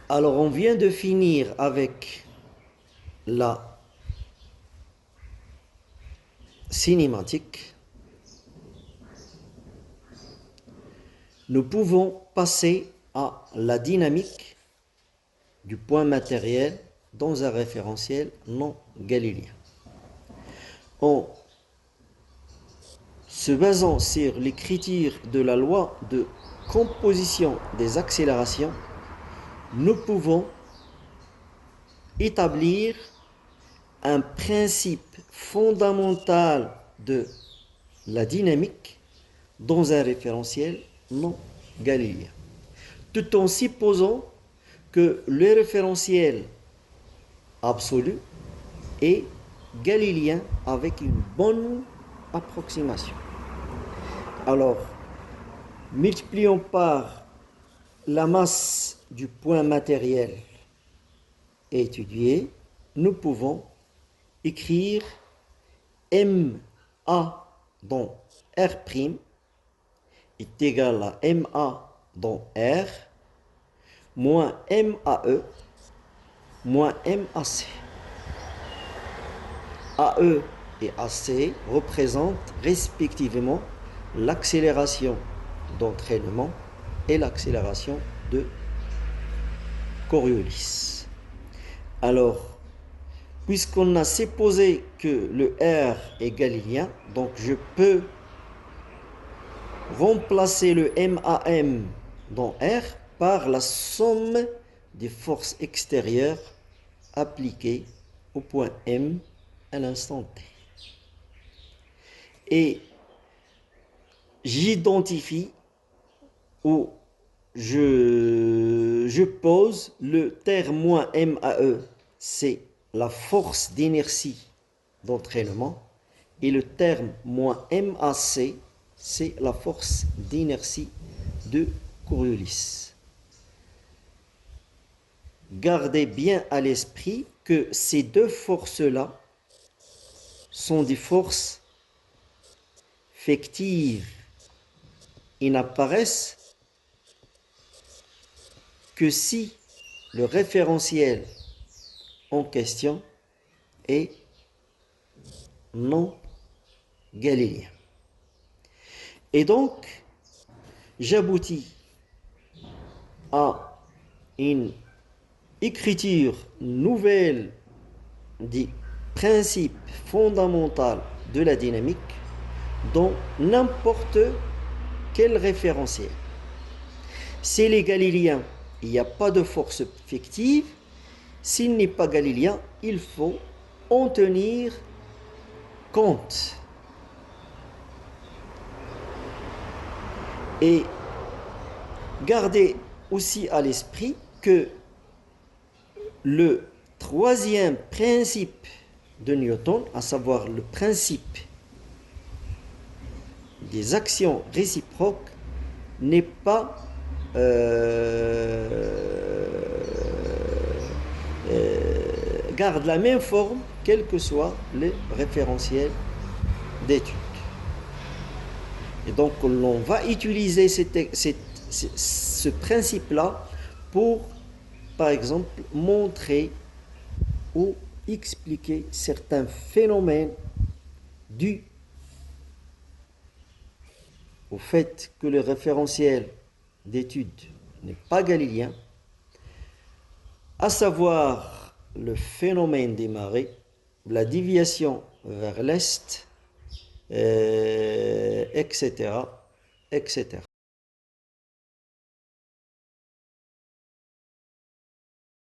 Alors, on vient de finir avec la cinématique. Nous pouvons passer à la dynamique du point matériel dans un référentiel non galiléen. En se basant sur l'écriture de la loi de composition des accélérations, nous pouvons établir un principe fondamental de la dynamique dans un référentiel non galiléen, tout en supposant que le référentiel absolu est galiléen avec une bonne approximation. Alors, multiplions par la masse du point matériel étudié, nous pouvons écrire MA dans R' est égal à MA dans R moins MAE moins MAC. AE et AC représentent respectivement l'accélération d'entraînement et l'accélération de Coriolis. Alors, puisqu'on a supposé que le R est galiléen, donc je peux remplacer le MAM dans R par la somme des forces extérieures appliquées au point M à l'instant T. Et j'identifie ou je pose le terme moins MAE, c'est la force d'inertie d'entraînement, et le terme moins MAC, c'est la force d'inertie de Coriolis. Gardez bien à l'esprit que ces deux forces-là sont des forces fictives. Ils n'apparaissent que si le référentiel en question est non galiléen. Et donc, j'aboutis à une écriture nouvelle des principes fondamentaux de la dynamique dans n'importe quel référentiel. S'il est galiléen, il n'y a pas de force fictive. S'il n'est pas galiléen, il faut en tenir compte. Et gardez aussi à l'esprit que le troisième principe de Newton, à savoir le principe des actions réciproques, n'est pas garde la même forme quel que soit le référentiel d'étude. Et donc l'on va utiliser ce principe-là pour, par exemple, montrer ou expliquer certains phénomènes dus au fait que le référentiel d'étude n'est pas galiléen, à savoir le phénomène des marées, la déviation vers l'est, etc., etc.